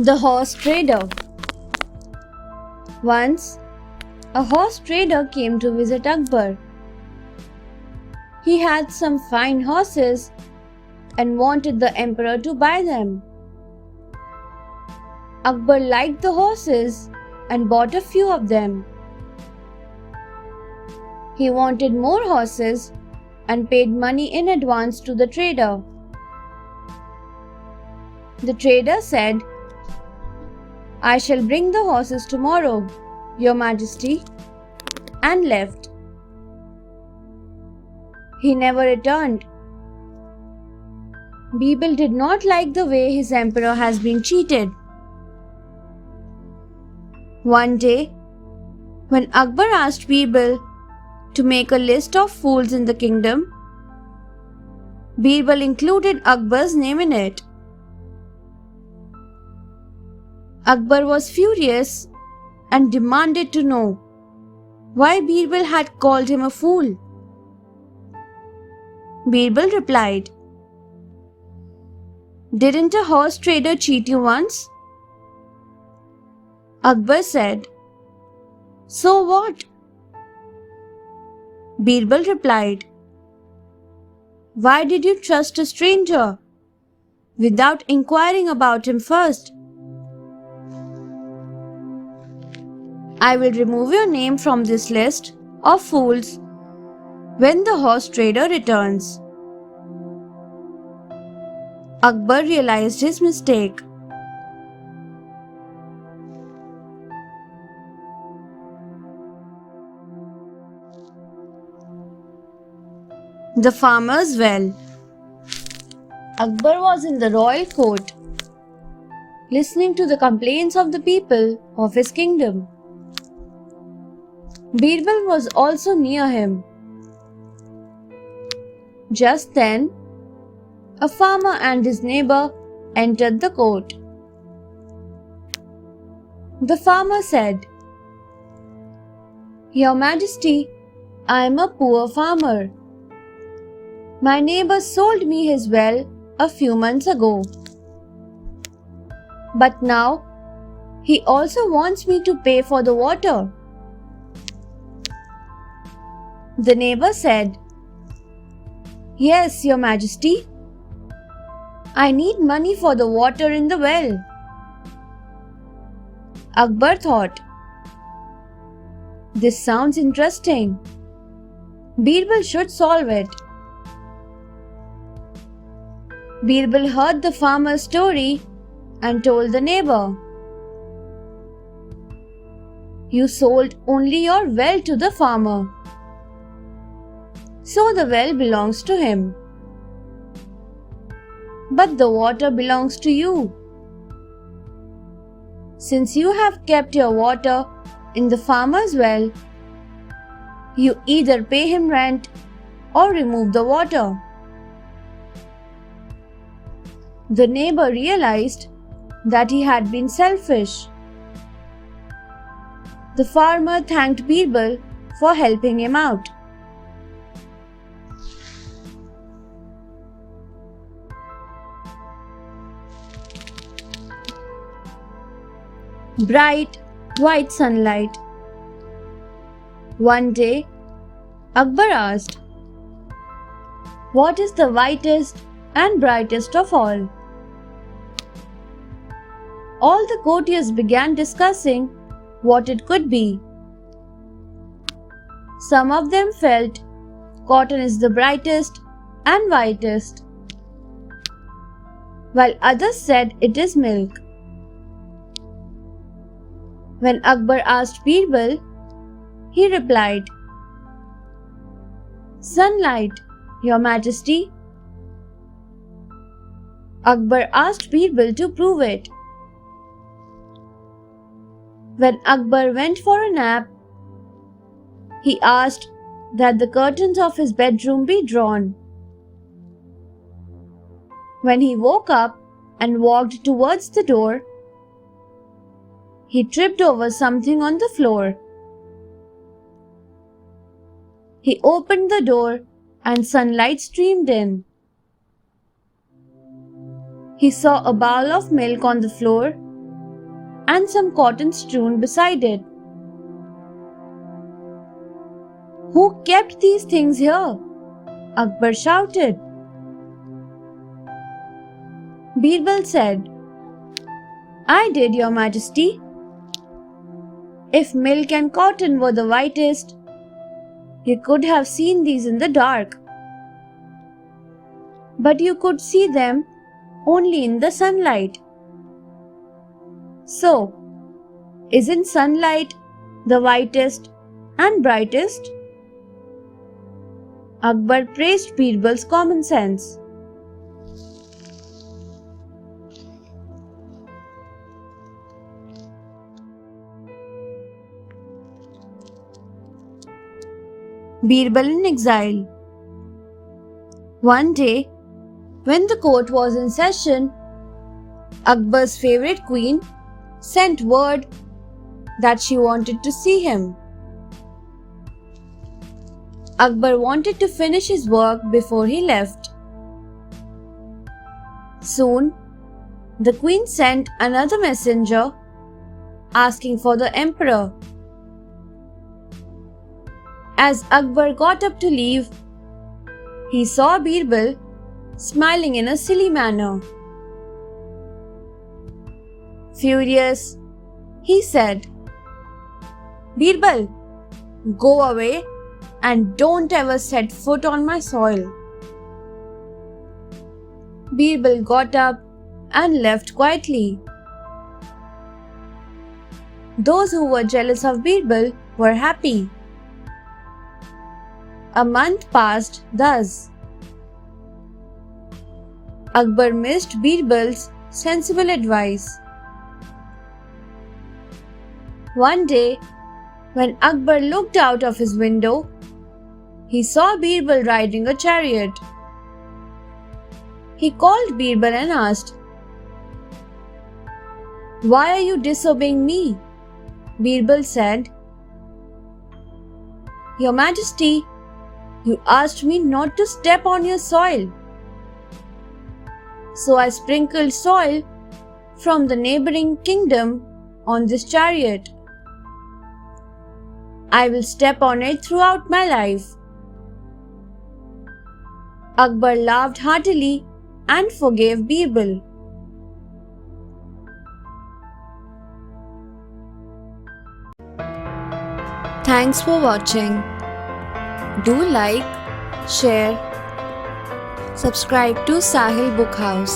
The horse trader. Once, a horse trader came to visit Akbar. He had some fine horses and wanted the emperor to buy them. Akbar liked the horses and bought a few of them. He wanted more horses and paid money in advance to the trader. The trader said, "I shall bring the horses tomorrow, Your Majesty," and left. He never returned. Birbal did not like the way his emperor has been cheated. One day, when Akbar asked Birbal to make a list of fools in the kingdom, Birbal included Akbar's name in it. Akbar was furious and demanded to know why Birbal had called him a fool. Birbal replied, "Didn't a horse trader cheat you once?" Akbar said, "So what?" Birbal replied, "Why did you trust a stranger without inquiring about him first? I will remove your name from this list of fools when the horse trader returns." Akbar realized his mistake. The farmer's well. Akbar was in the royal court, listening to the complaints of the people of his kingdom. Birbal was also near him. Just then, a farmer and his neighbor entered the court. The farmer said, "Your Majesty, I am a poor farmer. My neighbor sold me his well a few months ago. But now, he also wants me to pay for the water." The neighbor said, "Yes, Your Majesty. I need money for the water in the well." Akbar thought, "This sounds interesting. Birbal should solve it." Birbal heard the farmer's story and told the neighbor, "You sold only your well to the farmer, so the well belongs to him. But the water belongs to you. Since you have kept your water in the farmer's well, you either pay him rent or remove the water." The neighbor realized that he had been selfish. The farmer thanked Birbal for helping him out. Bright, white sunlight. One day, Akbar asked, "What is the whitest and brightest of all?" All the courtiers began discussing what it could be. Some of them felt cotton is the brightest and whitest, while others said it is milk. When Akbar asked Birbal, he replied, "Sunlight, Your Majesty." Akbar asked Birbal to prove it. When Akbar went for a nap, he asked that the curtains of his bedroom be drawn. When he woke up and walked towards the door, he tripped over something on the floor. He opened the door and sunlight streamed in. He saw a bowl of milk on the floor and some cotton strewn beside it. "Who kept these things here?" Akbar shouted. Birbal said, "I did, Your Majesty. If milk and cotton were the whitest, you could have seen these in the dark. But you could see them only in the sunlight. So, isn't sunlight the whitest and brightest?" Akbar praised Birbal's common sense. Birbal in exile. One day, when the court was in session, Akbar's favorite queen sent word that she wanted to see him. Akbar wanted to finish his work before he left. Soon, the queen sent another messenger asking for the emperor. As Akbar got up to leave, he saw Birbal smiling in a silly manner. Furious, he said, "Birbal, go away and don't ever set foot on my soil." Birbal got up and left quietly. Those who were jealous of Birbal were happy. A month passed thus. Akbar missed Birbal's sensible advice. One day, when Akbar looked out of his window, he saw Birbal riding a chariot. He called Birbal and asked, "Why are you disobeying me?" Birbal said, "Your Majesty, you asked me not to step on your soil. So I sprinkled soil from the neighboring kingdom on this chariot. I will step on it throughout my life." Akbar laughed heartily and forgave Birbal. Thanks for watching. Do like, share, subscribe to Sahil Book House.